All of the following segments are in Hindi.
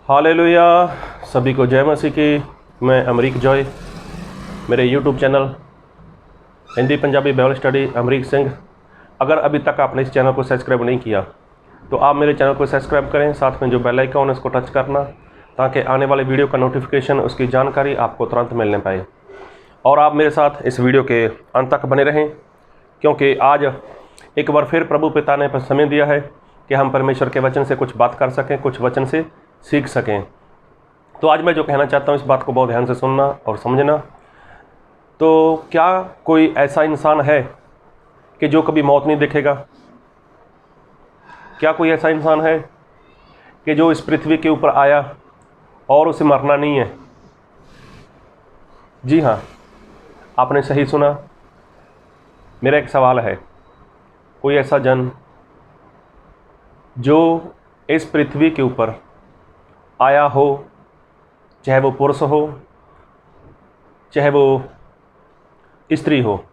हालेलुया। सभी को जय मसीह की। मैं अमरीक जॉय, मेरे YouTube channel Hindi Punjabi Bible study Amrik Singh. अगर अभी तक आपने इस चैनल को सब्सक्राइब नहीं किया तो आप मेरे चैनल को सब्सक्राइब करें, साथ में जो बेल आइकन है उसको टच करना, ताकि आने वाले वीडियो का नोटिफिकेशन, उसकी जानकारी आपको तुरंत मिलने पाए। और आप मेरे साथ इस वीडियो के अंत तक बने रहें, क्योंकि आज एक बार फिर प्रभु पिता ने समय दिया है कि हम परमेश्वर के वचन से कुछ बात कर सकें, कुछ वचन से सीख सकें। तो आज मैं जो कहना चाहता हूँ इस बात को बहुत ध्यान से सुनना और समझना। तो क्या कोई ऐसा इंसान है कि जो कभी मौत नहीं देखेगा? क्या कोई ऐसा इंसान है कि जो इस पृथ्वी के ऊपर आया और उसे मरना नहीं है? जी हाँ, आपने सही सुना। मेरा एक सवाल है, कोई ऐसा जन जो इस पृथ्वी के ऊपर आया हो, चाहे वो पुरुष हो चाहे वो स्त्री हो,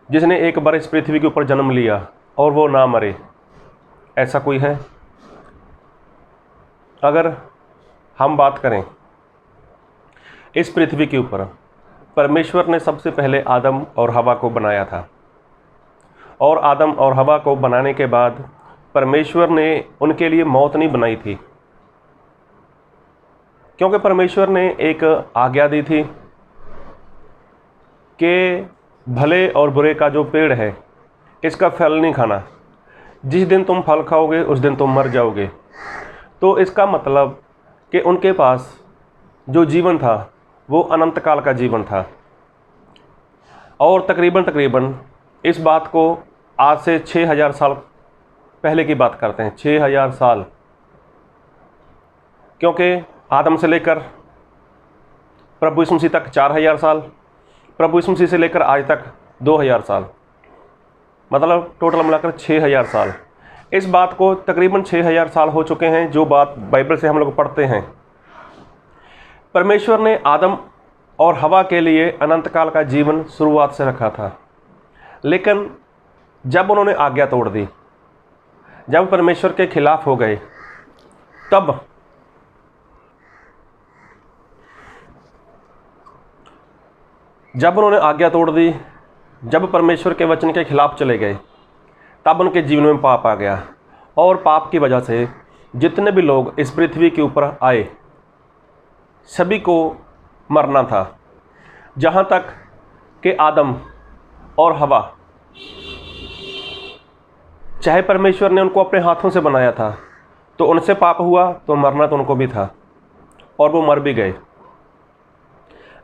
जिसने एक बार इस पृथ्वी के ऊपर जन्म लिया और वो ना मरे, ऐसा कोई है? अगर हम बात करें, इस पृथ्वी के ऊपर परमेश्वर ने सबसे पहले आदम और हवा को बनाया था, और आदम और हवा को बनाने के बाद परमेश्वर ने उनके लिए मौत नहीं बनाई थी, क्योंकि परमेश्वर ने एक आज्ञा दी थी कि भले और बुरे का जो पेड़ है इसका फल नहीं खाना, जिस दिन तुम फल खाओगे उस दिन तुम मर जाओगे। तो इसका मतलब कि उनके पास जो जीवन था वो अनंत काल का जीवन था। और तकरीबन इस बात को आज से 6000 साल पहले की बात करते हैं, 6000 साल, क्योंकि आदम से लेकर प्रभु यीशु मसीह तक 4000 साल, प्रभु यीशु मसीह से लेकर आज तक 2000 साल, मतलब टोटल मिलाकर 6000 साल। इस बात को तकरीबन 6000 साल हो चुके हैं, जो बात बाइबल से हम लोग पढ़ते हैं। परमेश्वर ने आदम और हवा के लिए अनंत काल का जीवन शुरुआत से रखा था, लेकिन जब उन्होंने आज्ञा तोड़ दी, जब परमेश्वर के खिलाफ हो गए, तब जब उन्होंने आज्ञा तोड़ दी, जब परमेश्वर के वचन के खिलाफ चले गए, तब उनके जीवन में पाप आ गया। और पाप की वजह से जितने भी लोग इस पृथ्वी के ऊपर आए, सभी को मरना था। जहाँ तक कि आदम और हवा, चाहे परमेश्वर ने उनको अपने हाथों से बनाया था, तो उनसे पाप हुआ तो मरना तो उनको भी था, और वो मर भी गए।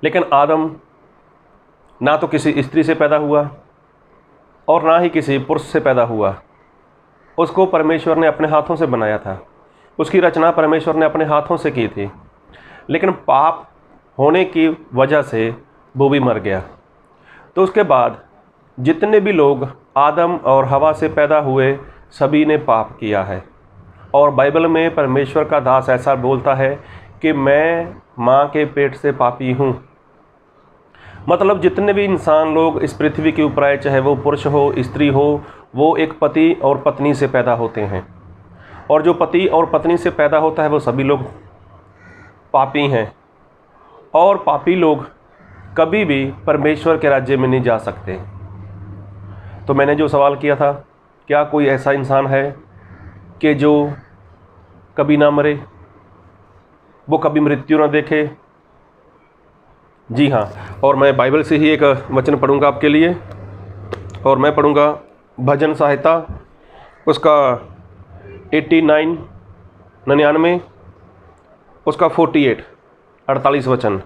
लेकिन आदम ना तो किसी स्त्री से पैदा हुआ और ना ही किसी पुरुष से पैदा हुआ, उसको परमेश्वर ने अपने हाथों से बनाया था, उसकी रचना परमेश्वर ने अपने हाथों से की थी। लेकिन पाप होने की वजह से वो भी मर गया। तो उसके बाद जितने भी लोग आदम और हवा से पैदा हुए, सभी ने पाप किया है। और बाइबल में परमेश्वर का दास ऐसा बोलता है कि मैं माँ के पेट से पापी हूँ। मतलब जितने भी इंसान लोग इस पृथ्वी के ऊपर आए, चाहे वो पुरुष हो स्त्री हो, वो एक पति और पत्नी से पैदा होते हैं। और जो पति और पत्नी से पैदा होता है वो सभी लोग पापी हैं, और पापी लोग कभी भी परमेश्वर के राज्य में नहीं जा सकते। तो मैंने जो सवाल किया था, क्या कोई ऐसा इंसान है कि जो कभी ना मरे, वो कभी मृत्यु ना देखे? जी हाँ, और मैं बाइबल से ही एक वचन पढ़ूंगा आपके लिए, और मैं पढ़ूंगा भजन संहिता उसका 99 उसका 48 वचन,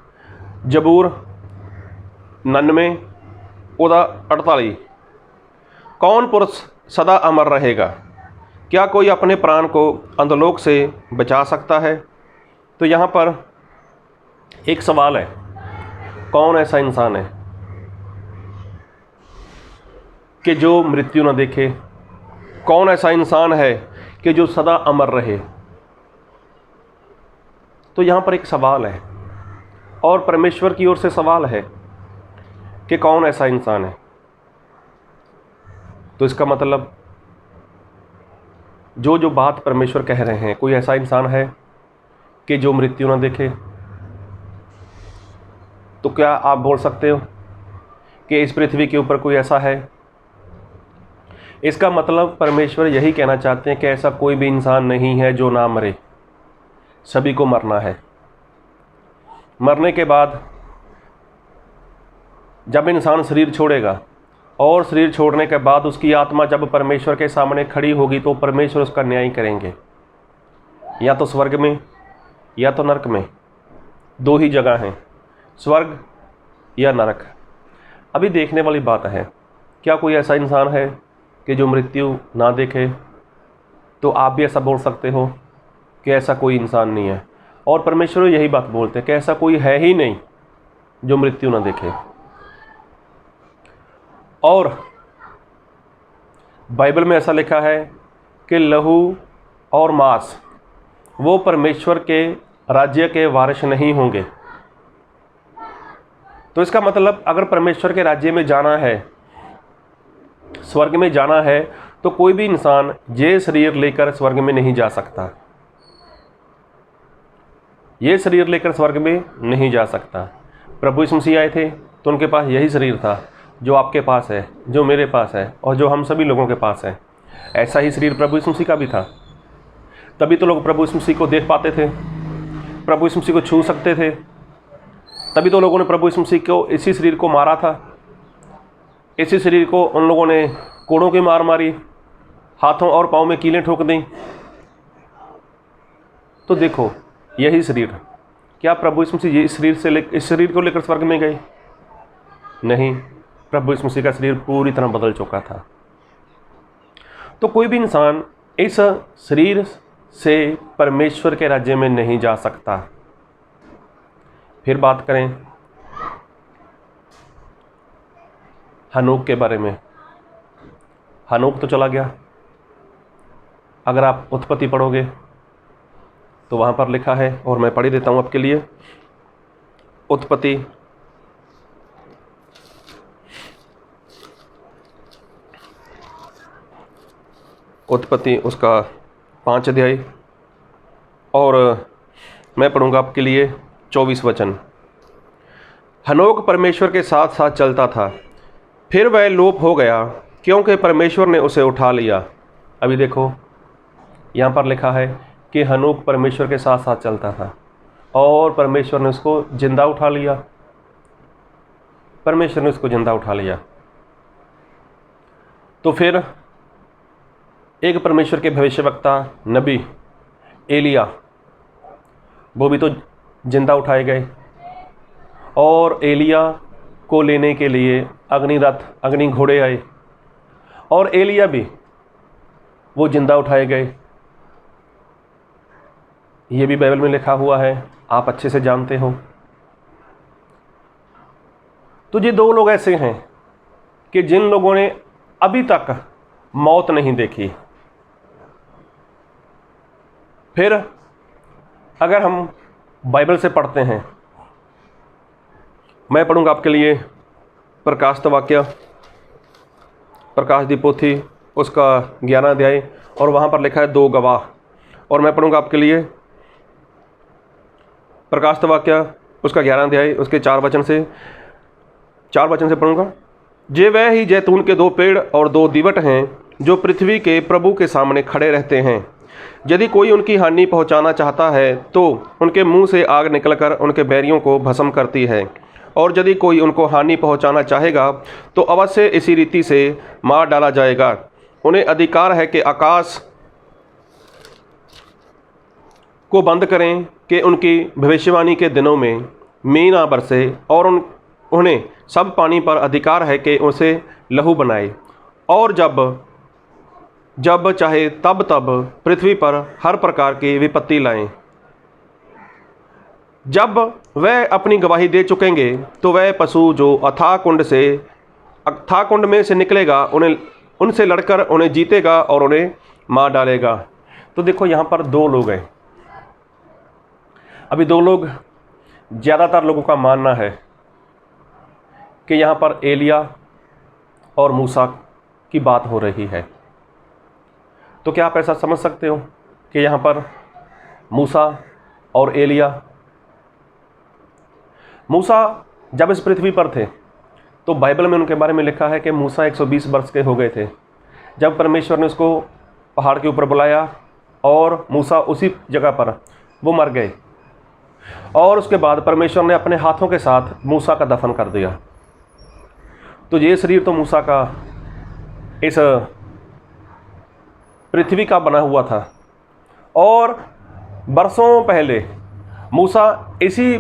जबूर 99 उदा 48। कौन पुरुष सदा अमर रहेगा? क्या कोई अपने प्राण को अंधलोक से बचा सकता है? तो यहाँ पर एक सवाल है, कौन ऐसा इंसान है कि जो मृत्यु न देखे? कौन ऐसा इंसान है कि जो सदा अमर रहे? तो यहाँ पर एक सवाल है, और परमेश्वर की ओर से सवाल है कि कौन ऐसा इंसान है। तो इसका मतलब जो बात परमेश्वर कह रहे हैं, कोई ऐसा इंसान है कि जो मृत्यु न देखे। तो क्या आप बोल सकते हो कि इस पृथ्वी के ऊपर कोई ऐसा है? इसका मतलब परमेश्वर यही कहना चाहते हैं कि ऐसा कोई भी इंसान नहीं है जो ना मरे, सभी को मरना है। मरने के बाद जब इंसान शरीर छोड़ेगा और शरीर छोड़ने के बाद उसकी आत्मा जब परमेश्वर के सामने खड़ी होगी तो परमेश्वर उसका न्याय करेंगे, या तो स्वर्ग में या तो नरक में। दो ही जगह हैं, स्वर्ग या नरक। अभी देखने वाली बात है, क्या कोई ऐसा इंसान है कि जो मृत्यु ना देखे? तो आप भी ऐसा बोल सकते हो कि ऐसा कोई इंसान नहीं है, और परमेश्वर यही बात बोलते हैं कि ऐसा कोई है ही नहीं जो मृत्यु ना देखे। और बाइबल में ऐसा लिखा है कि लहू और मांस वो परमेश्वर के राज्य के वारिस नहीं होंगे। तो इसका मतलब अगर परमेश्वर के राज्य में जाना है, स्वर्ग में जाना है, तो कोई भी इंसान ये शरीर लेकर स्वर्ग में नहीं जा सकता। ये शरीर लेकर स्वर्ग में नहीं जा सकता। प्रभु यीशु मसीह आए थे तो उनके पास यही शरीर था जो आपके पास है, जो मेरे पास है, और जो हम सभी लोगों के पास है। ऐसा ही शरीर प्रभु यीशु मसीह का भी था। तभी तो लोग प्रभु यीशु मसीह को देख पाते थे, प्रभु यीशु मसीह को छू सकते थे। तभी तो लोगों ने प्रभु यीशु मसीह को, इसी शरीर को मारा था। इसी शरीर को उन लोगों ने कोड़ों की मार मारी, हाथों और पाँव में कीलें ठोक दी। तो देखो यही शरीर, क्या प्रभु यीशु मसीह इस शरीर को लेकर स्वर्ग में गए? नहीं, प्रभु यीशु मसीह का शरीर पूरी तरह बदल चुका था। तो कोई भी इंसान इस शरीर से परमेश्वर के राज्य में नहीं जा सकता। फिर बात करें हनोक के बारे में। हनोक तो चला गया। अगर आप उत्पत्ति पढ़ोगे तो वहाँ पर लिखा है, और मैं पढ़ ही देता हूँ आपके लिए। उत्पत्ति उसका 5 अध्याय, और मैं पढ़ूँगा आपके लिए 24 वचन। हनोक परमेश्वर के साथ साथ चलता था, फिर वह लोप हो गया क्योंकि परमेश्वर ने उसे उठा लिया। अभी देखो यहाँ पर लिखा है कि हनोक परमेश्वर के साथ साथ चलता था और परमेश्वर ने उसको जिंदा उठा लिया। परमेश्वर ने उसको जिंदा उठा लिया। तो फिर एक परमेश्वर के भविष्यवक्ता नबी एलिया, वो भी तो जिंदा उठाए गए, और एलिया को लेने के लिए अग्निरथ, अग्नि घोड़े आए, और एलिया भी वो जिंदा उठाए गए। ये भी बाइबल में लिखा हुआ है, आप अच्छे से जानते हो। तो ये दो लोग ऐसे हैं कि जिन लोगों ने अभी तक मौत नहीं देखी। फिर अगर हम बाइबल से पढ़ते हैं, मैं पढ़ूंगा आपके लिए प्रकाशित वाक्य, प्रकाश दी पोथी उसका 11 अध्याय, और वहाँ पर लिखा है 2 गवाह। और मैं पढ़ूंगा आपके लिए प्रकाशित वाक्य उसका 11 अध्याय उसके 4 वचन से पढ़ूंगा। जे वह ही जैतून के 2 पेड़ और 2 दीवट हैं जो पृथ्वी के प्रभु के सामने खड़े रहते हैं। यदि कोई उनकी हानि पहुंचाना चाहता है तो उनके मुंह से आग निकलकर उनके बैरियों को भस्म करती है, और यदि कोई उनको हानि पहुंचाना चाहेगा तो अवश्य इसी रीति से मार डाला जाएगा। उन्हें अधिकार है कि आकाश को बंद करें कि उनकी भविष्यवाणी के दिनों में मींह ना बरसे, और उन्हें सब पानी पर अधिकार है कि उसे लहू बनाए, और जब चाहे तब पृथ्वी पर हर प्रकार की विपत्ति लाएं। जब वह अपनी गवाही दे चुकेंगे तो वह पशु जो अथाह कुंड में से निकलेगा उनसे लड़कर उन्हें जीतेगा और उन्हें मार डालेगा। तो देखो यहाँ पर 2 लोग हैं। अभी 2 लोग, ज़्यादातर लोगों का मानना है कि यहाँ पर एलिया और मूसा की बात हो रही है। तो क्या आप ऐसा समझ सकते हो कि यहाँ पर मूसा और एलिया। मूसा जब इस पृथ्वी पर थे तो बाइबल में उनके बारे में लिखा है कि मूसा 120 वर्ष के हो गए थे जब परमेश्वर ने उसको पहाड़ के ऊपर बुलाया, और मूसा उसी जगह पर वो मर गए। और उसके बाद परमेश्वर ने अपने हाथों के साथ मूसा का दफन कर दिया। तो ये शरीर तो मूसा का इस पृथ्वी का बना हुआ था, और बरसों पहले मूसा इसी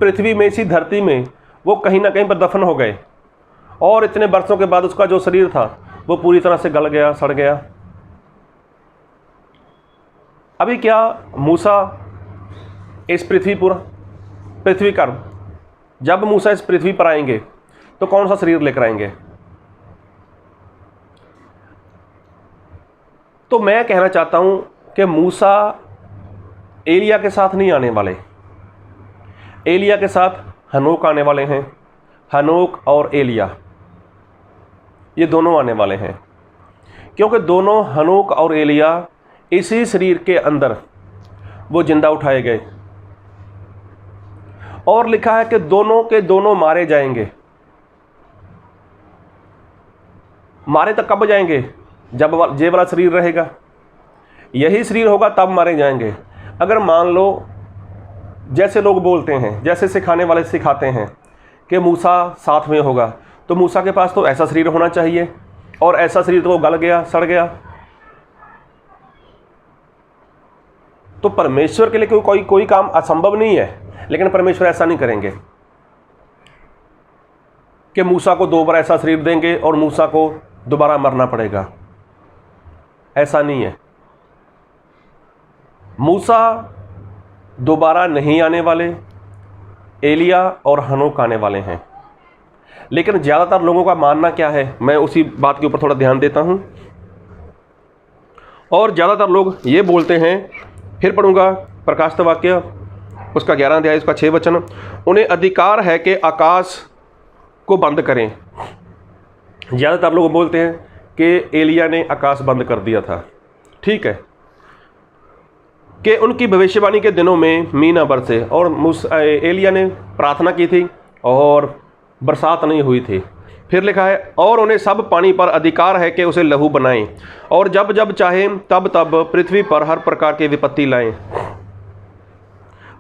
पृथ्वी में, इसी धरती में वो कहीं ना कहीं पर दफन हो गए, और इतने बरसों के बाद उसका जो शरीर था वो पूरी तरह से गल गया, सड़ गया। अभी क्या मूसा इस पृथ्वी पर जब मूसा इस पृथ्वी पर आएंगे तो कौन सा शरीर लेकर आएंगे? तो मैं कहना चाहता हूं कि मूसा एलिया के साथ नहीं आने वाले। एलिया के साथ हनोक आने वाले हैं। हनोक और एलिया ये दोनों आने वाले हैं, क्योंकि दोनों हनोक और एलिया इसी शरीर के अंदर वो जिंदा उठाए गए, और लिखा है कि दोनों के दोनों मारे जाएंगे। मारे तक कब जाएंगे? जब ये वाला शरीर रहेगा, यही शरीर होगा तब मारे जाएंगे। अगर मान लो जैसे लोग बोलते हैं, जैसे सिखाने वाले सिखाते हैं कि मूसा साथ में होगा, तो मूसा के पास तो ऐसा शरीर होना चाहिए, और ऐसा शरीर तो वो गल गया, सड़ गया। तो परमेश्वर के लिए कोई काम असंभव नहीं है, लेकिन परमेश्वर ऐसा नहीं करेंगे कि मूसा को 2 बार ऐसा शरीर देंगे और मूसा को दोबारा मरना पड़ेगा। ऐसा नहीं है। मूसा दोबारा नहीं आने वाले, एलिया और हनोक आने वाले हैं। लेकिन ज़्यादातर लोगों का मानना क्या है, मैं उसी बात के ऊपर थोड़ा ध्यान देता हूं। और ज़्यादातर लोग ये बोलते हैं, फिर पढ़ूंगा प्रकाशित वाक्य उसका 11 अध्याय उसका 6 वचन, उन्हें अधिकार है कि आकाश को बंद करें। ज़्यादातर लोग बोलते हैं कि एलिया ने आकाश बंद कर दिया था। ठीक है, कि उनकी भविष्यवाणी के दिनों में मीना बरसे, और एलिया ने प्रार्थना की थी और बरसात नहीं हुई थी। फिर लिखा है, और उन्हें सब पानी पर अधिकार है कि उसे लहू बनाएं, और जब जब चाहे तब तब पृथ्वी पर हर प्रकार की विपत्ति लाएं।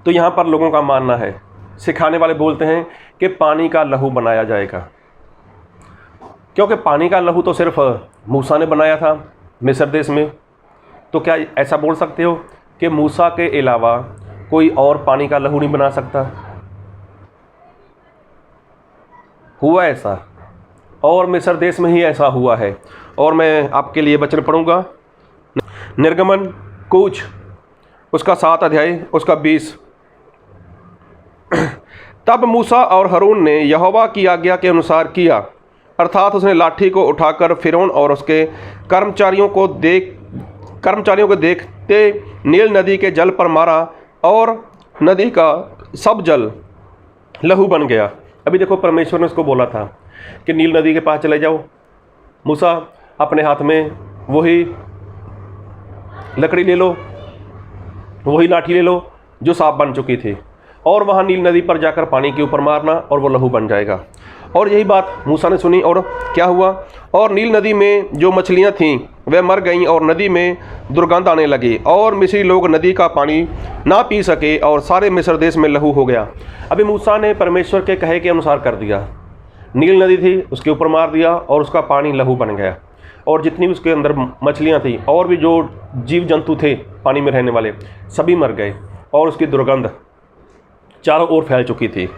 तो यहाँ पर लोगों का मानना है, सिखाने वाले बोलते हैं कि पानी का लहू बनाया जाएगा, क्योंकि पानी का लहू तो सिर्फ मूसा ने बनाया था मिस्र देश में। तो क्या ऐसा बोल सकते हो कि मूसा के अलावा कोई और पानी का लहू नहीं बना सकता? हुआ ऐसा, और मिस्र देश में ही ऐसा हुआ है। और मैं आपके लिए वचन पढ़ूंगा, निर्गमन कूच उसका 7 अध्याय उसका 20। तब मूसा और हारून ने यहोवा की आज्ञा के अनुसार किया, अर्थात उसने लाठी को उठाकर फिरौन और उसके कर्मचारियों को देखते नील नदी के जल पर मारा, और नदी का सब जल लहू बन गया। अभी देखो, परमेश्वर ने उसको बोला था कि नील नदी के पास चले जाओ। मूसा अपने हाथ में वही लकड़ी ले लो, वही लाठी ले लो जो सांप बन चुकी थी, और वहाँ नील नदी पर जाकर पानी के ऊपर मारना और वो लहू बन जाएगा। और यही बात मूसा ने सुनी, और क्या हुआ? और नील नदी में जो मछलियाँ थीं वे मर गईं, और नदी में दुर्गंध आने लगी, और मिस्री लोग नदी का पानी ना पी सके, और सारे मिस्र देश में लहू हो गया। अभी मूसा ने परमेश्वर के कहे के अनुसार कर दिया। नील नदी थी, उसके ऊपर मार दिया और उसका पानी लहू बन गया, और जितनी भी उसके अंदर मछलियाँ थीं और भी जो जीव जंतु थे पानी में रहने वाले, सभी मर गए, और उसकी दुर्गंध चारों ओर फैल चुकी थी,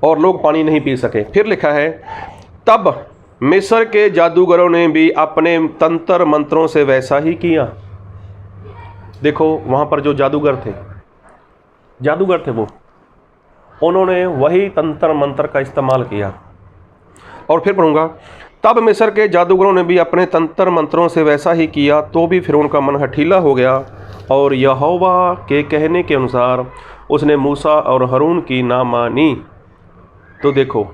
और लोग पानी नहीं पी सके। फिर लिखा है, तब मिस्र के जादूगरों ने भी अपने तंत्र मंत्रों से वैसा ही किया। देखो, वहाँ पर जो जादूगर थे वो, उन्होंने वही तंत्र मंत्र का इस्तेमाल किया। और फिर पढ़ूंगा, तब मिस्र के जादूगरों ने भी अपने तंत्र मंत्रों से वैसा ही किया, तो भी फिरौन का मन हठीला हो गया, और यहोवा के कहने के अनुसार उसने मूसा और हारून की ना मानी। तो देखो,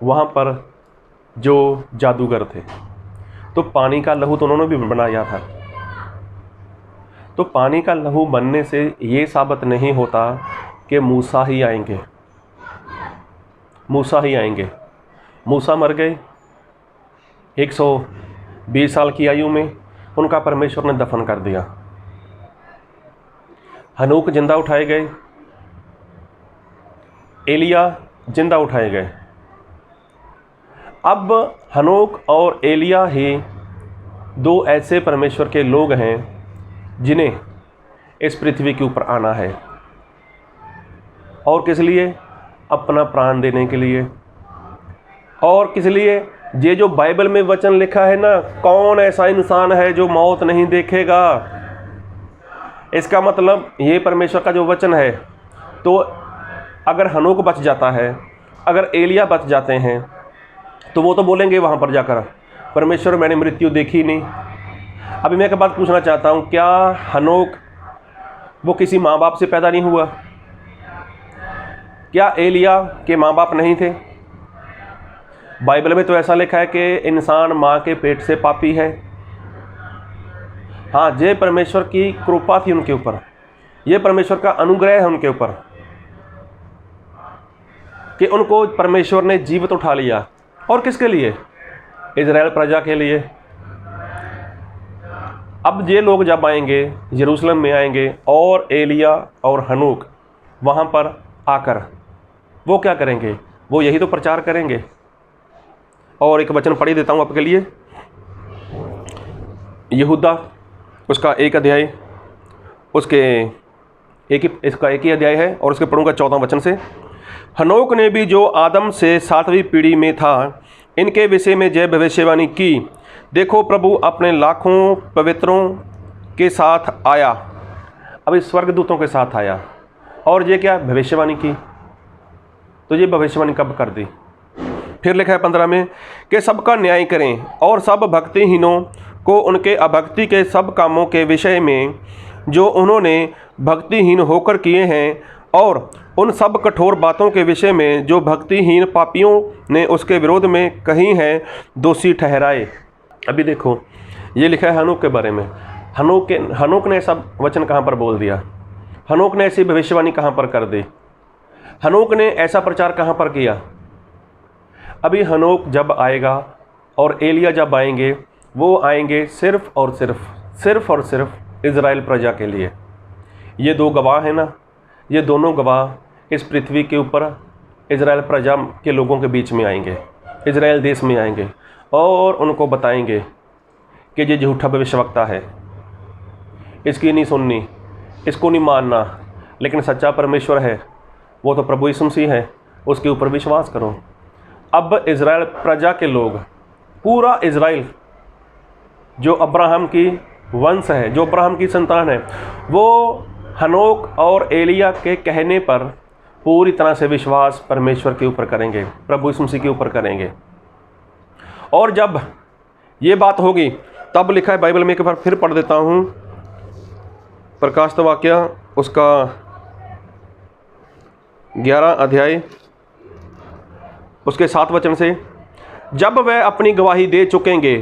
वहाँ पर जो जादूगर थे, तो पानी का लहू तो उन्होंने भी बनाया था। तो पानी का लहू बनने से ये साबित नहीं होता कि मूसा ही आएंगे। मूसा ही आएंगे। मूसा मर गए 120 साल की आयु में, उनका परमेश्वर ने दफन कर दिया। हनूक जिंदा उठाए गए, एलिया जिंदा उठाए गए। अब हनोक और एलिया ही दो ऐसे परमेश्वर के लोग हैं जिन्हें इस पृथ्वी के ऊपर आना है। और किस लिए? अपना प्राण देने के लिए। और किस लिए? ये जो बाइबल में वचन लिखा है ना, कौन ऐसा इंसान है जो मौत नहीं देखेगा। इसका मतलब ये परमेश्वर का जो वचन है, तो अगर हनोक बच जाता है, अगर एलिया बच जाते हैं, तो वो तो बोलेंगे वहाँ पर जाकर, परमेश्वर मैंने मृत्यु देखी नहीं। अभी मैं एक बात पूछना चाहता हूँ, क्या हनोक वो किसी माँ बाप से पैदा नहीं हुआ? क्या एलिया के माँ बाप नहीं थे? बाइबल में तो ऐसा लिखा है कि इंसान माँ के पेट से पापी है। हाँ, ये परमेश्वर की कृपा थी उनके ऊपर, ये परमेश्वर का अनुग्रह है उनके ऊपर कि उनको परमेश्वर ने जीवित उठा लिया। और किसके लिए? इजराइल प्रजा के लिए। अब ये लोग जब आएंगे, यरूशलेम में आएंगे, और एलिया और हनूक वहाँ पर आकर वो क्या करेंगे? वो यही तो प्रचार करेंगे। और एक वचन पढ़ी देता हूँ आपके लिए, यहूदा उसका 1 अध्याय, इसका एक ही अध्याय है, और उसके पढ़ूंगा 14 वचन से। हनोक ने भी जो आदम से 7वीं पीढ़ी में था, इनके विषय में जय भविष्यवाणी की। देखो, प्रभु अपने लाखों पवित्रों के साथ आया। अभी स्वर्गदूतों के साथ आया, और ये क्या भविष्यवाणी की? तो ये भविष्यवाणी कब कर दी? फिर लिखा है 15 में कि सबका न्याय करें, और सब भक्तिहीनों को उनके अभक्ति के सब कामों के विषय में जो उन्होंने भक्तिहीन होकर किए हैं, और उन सब कठोर बातों के विषय में जो भक्तिहीन पापियों ने उसके विरोध में कही हैं, दोषी ठहराए। अभी देखो, ये लिखा है हनोक के बारे में। हनोक ने ऐसा वचन कहाँ पर बोल दिया? हनोक ने ऐसी भविष्यवाणी कहाँ पर कर दी? हनोक ने ऐसा प्रचार कहाँ पर किया? अभी हनोक जब आएगा और एलिया जब आएंगे, वो आएंगे सिर्फ और सिर्फ इजराइल प्रजा के लिए। ये दो गवाह हैं ना, ये दोनों गवाह इस पृथ्वी के ऊपर इजराइल प्रजा के लोगों के बीच में आएंगे, इजराइल देश में आएंगे, और उनको बताएंगे कि ये झूठा भविष्यवक्ता है, इसकी नहीं सुननी, इसको नहीं मानना, लेकिन सच्चा परमेश्वर है वो तो प्रभु यीशु मसीह है, उसके ऊपर विश्वास करो। अब इजराइल प्रजा के लोग, पूरा इजराइल जो अब्राहम की वंश है, जो अब्राहम की संतान है, वो हनोक और एलिया के कहने पर पूरी तरह से विश्वास परमेश्वर के ऊपर करेंगे, प्रभु यीशु मसीह के ऊपर करेंगे। और जब ये बात होगी, तब लिखा है बाइबल में, एक बार फिर पढ़ देता हूँ, प्रकाशित वाक्य उसका 11 अध्याय उसके 7 वचन से। जब वह अपनी गवाही दे चुकेंगे,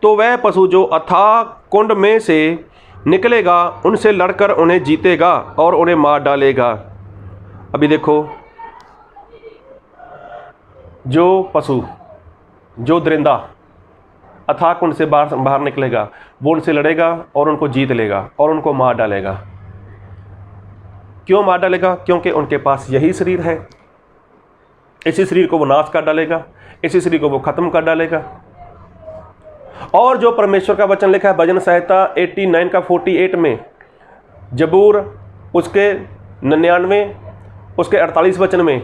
तो वह पशु जो अथाह कुंड में से निकलेगा, उनसे लड़कर उन्हें जीतेगा और उन्हें मार डालेगा। अभी देखो, जो पशु, जो दरिंदा अथाह कुंड से बाहर निकलेगा, वो उनसे लड़ेगा और उनको जीत लेगा और उनको मार डालेगा। क्यों मार डालेगा? क्योंकि उनके पास यही शरीर है। इसी शरीर को वो नाश कर डालेगा, इसी शरीर को वो खत्म कर डालेगा। और जो परमेश्वर का वचन लिखा है भजन संहिता 89 का 48 में, जबूर उसके 99 उसके 48 वचन में,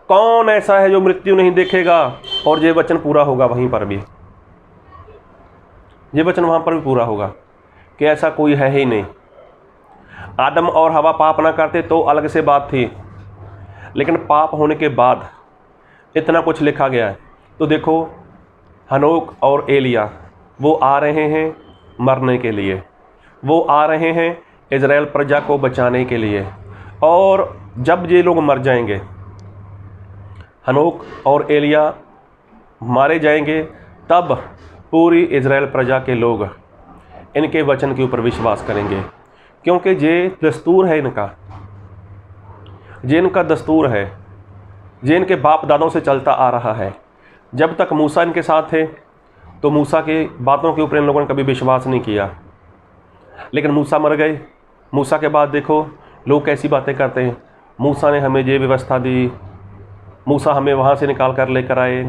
कौन ऐसा है जो मृत्यु नहीं देखेगा? और ये वचन पूरा होगा वहीं पर भी, ये वचन वहाँ पर भी पूरा होगा कि ऐसा कोई है ही नहीं। आदम और हवा पाप ना करते तो अलग से बात थी, लेकिन पाप होने के बाद इतना कुछ लिखा गया है। तो देखो, हनोक और एलिया वो आ रहे हैं मरने के लिए, वो आ रहे हैं इजराइल प्रजा को बचाने के लिए। और जब ये लोग मर जाएंगे, हनोक और एलिया मारे जाएंगे, तब पूरी इजराइल प्रजा के लोग इनके वचन के ऊपर विश्वास करेंगे, क्योंकि ये दस्तूर है इनका, ये इनका दस्तूर है, ये इनके बाप दादों से चलता आ रहा है। जब तक मूसा इनके साथ थे तो मूसा की बातों के ऊपर इन लोगों ने कभी विश्वास नहीं किया, लेकिन मूसा मर गए। मूसा के बाद देखो लोग कैसी बातें करते हैं, मूसा ने हमें ये व्यवस्था दी, मूसा हमें वहाँ से निकाल कर लेकर आए,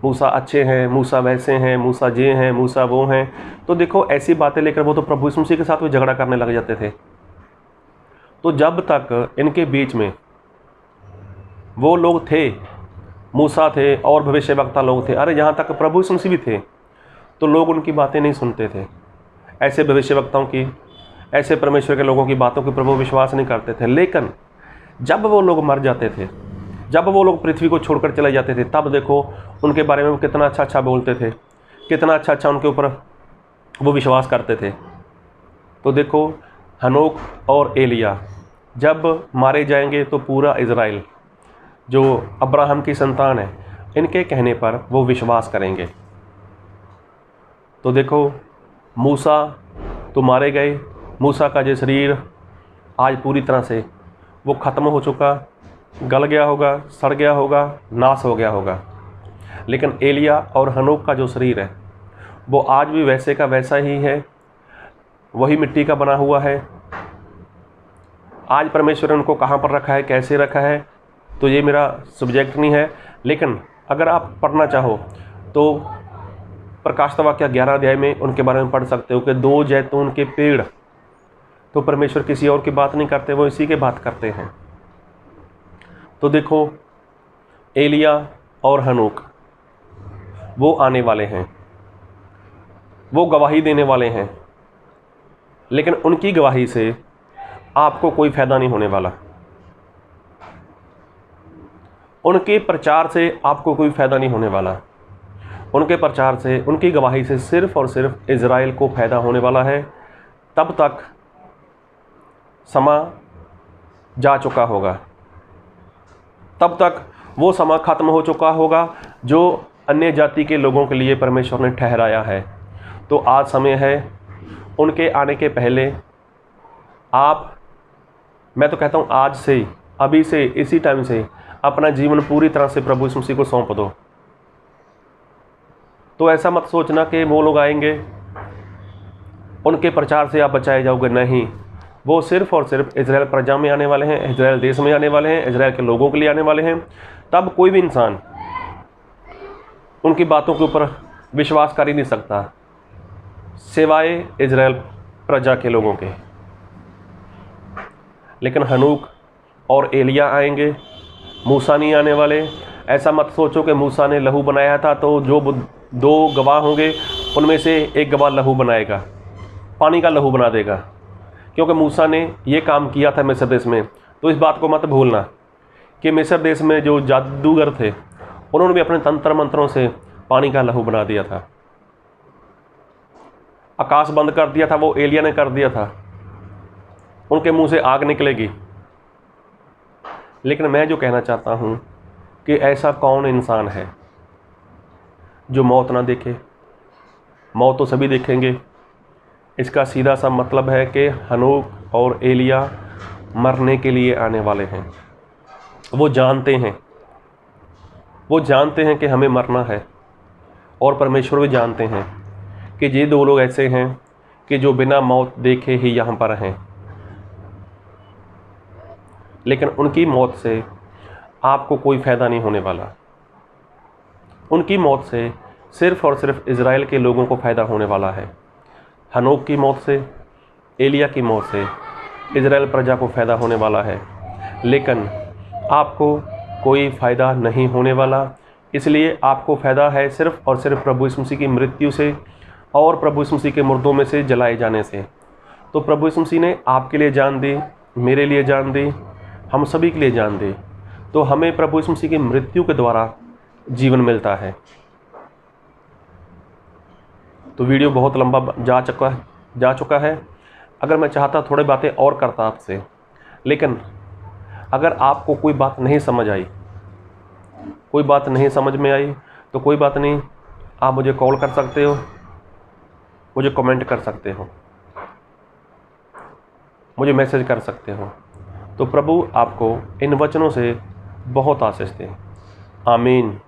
मूसा अच्छे हैं, मूसा वैसे हैं, मूसा ये हैं, मूसा वो हैं। तो देखो ऐसी बातें लेकर वो तो प्रभु यीशु मसीह के साथ भी झगड़ा करने लग जाते थे। तो जब तक इनके बीच में वो लोग थे, मूसा थे और भविष्यवक्ता लोग थे, अरे यहाँ तक प्रभु यीशु मसीह भी थे, तो लोग उनकी बातें नहीं सुनते थे। ऐसे भविष्यवक्ताओं की, ऐसे परमेश्वर के लोगों की बातों के प्रभु विश्वास नहीं करते थे। लेकिन जब वो लोग मर जाते थे, जब वो लोग पृथ्वी को छोड़कर चले जाते थे, तब देखो उनके बारे में वो कितना अच्छा अच्छा बोलते थे, कितना अच्छा अच्छा उनके ऊपर वो विश्वास करते थे। तो देखो हनोक और एलिया जब मारे जाएंगे तो पूरा इज़राइल जो अब्राहम की संतान है, इनके कहने पर वो विश्वास करेंगे। तो देखो मूसा तो मारे गए, मूसा का जो शरीर आज पूरी तरह से वो ख़त्म हो चुका, गल गया होगा, सड़ गया होगा, नाश हो गया होगा। लेकिन एलिया और हनोक का जो शरीर है वो आज भी वैसे का वैसा ही है, वही मिट्टी का बना हुआ है। आज परमेश्वर ने उनको कहाँ पर रखा है, कैसे रखा है, तो ये मेरा सब्जेक्ट नहीं है। लेकिन अगर आप पढ़ना चाहो तो प्रकाशित वाक्य 11 अध्याय में उनके बारे में पढ़ सकते हो कि 2 जैतून के पेड़, तो परमेश्वर किसी और की बात नहीं करते, वो इसी की बात करते हैं। तो देखो एलिया और हनोक वो आने वाले हैं, वो गवाही देने वाले हैं, लेकिन उनकी गवाही से आपको कोई फ़ायदा नहीं होने वाला, उनके प्रचार से आपको कोई फ़ायदा नहीं होने वाला। उनके प्रचार से, उनकी गवाही से सिर्फ़ और सिर्फ इज़राइल को फ़ायदा होने वाला है। तब तक समा जा चुका होगा, तब तक वो समा ख़त्म हो चुका होगा जो अन्य जाति के लोगों के लिए परमेश्वर ने ठहराया है। तो आज समय है, उनके आने के पहले आप, मैं तो कहता हूँ आज से, अभी से, इसी टाइम से अपना जीवन पूरी तरह से प्रभु यीशु मसीह को सौंप दो। तो ऐसा मत सोचना कि वो लोग आएंगे, उनके प्रचार से आप बचाए जाओगे, नहीं। वो सिर्फ़ और सिर्फ इज़राइल प्रजा में आने वाले हैं, इज़राइल देश में आने वाले हैं, इज़राइल के लोगों के लिए आने वाले हैं। तब कोई भी इंसान उनकी बातों के ऊपर विश्वास कर ही नहीं सकता सिवाय इज़राइल प्रजा के लोगों के। लेकिन हनूक और एलिया आएंगे, मूसा नहीं आने वाले। ऐसा मत सोचो कि मूसा ने लहू बनाया था तो जो 2 गवाह होंगे उनमें से एक गवाह लहू बनाएगा, पानी का लहू बना देगा, क्योंकि मूसा ने ये काम किया था मिस्र देश में। तो इस बात को मत भूलना कि मिस्र देश में जो जादूगर थे उन्होंने भी अपने तंत्र मंत्रों से पानी का लहू बना दिया था। आकाश बंद कर दिया था, वो एलिया ने कर दिया था, उनके मुंह से आग निकलेगी। लेकिन मैं जो कहना चाहता हूँ कि ऐसा कौन इंसान है जो मौत ना देखे। मौत तो सभी देखेंगे। इसका सीधा सा मतलब है कि हनोक और एलिया मरने के लिए आने वाले हैं। वो जानते हैं, वो जानते हैं कि हमें मरना है, और परमेश्वर भी जानते हैं कि ये 2 लोग ऐसे हैं कि जो बिना मौत देखे ही यहाँ पर हैं। लेकिन उनकी मौत से आपको कोई फ़ायदा नहीं होने वाला। उनकी मौत से सिर्फ़ और सिर्फ इज़राइल के लोगों को फ़ायदा होने वाला है। हनोक की मौत से, एलिया की मौत से इज़राइल प्रजा को फ़ायदा होने वाला है, लेकिन आपको कोई फ़ायदा नहीं होने वाला। इसलिए आपको फ़ायदा है सिर्फ़ और सिर्फ प्रभु यीशु मसीह की मृत्यु से और प्रभु यीशु मसीह के मुर्दों में से जलाए जाने से। तो प्रभु यीशु मसीह ने आपके लिए जान दी, मेरे लिए जान दी, हम सभी के लिए जान दी। तो हमें प्रभु यीशु मसीह की मृत्यु के द्वारा जीवन मिलता है। तो वीडियो बहुत लंबा जा चुका है। अगर मैं चाहता थोड़ी बातें और करता आपसे, लेकिन अगर आपको कोई बात नहीं समझ आई, कोई बात नहीं समझ में आई, तो कोई बात नहीं, आप मुझे कॉल कर सकते हो, मुझे कमेंट कर सकते हो। मुझे मैसेज कर सकते हो। तो प्रभु आपको इन वचनों से बहुत आशीष दे। आमीन।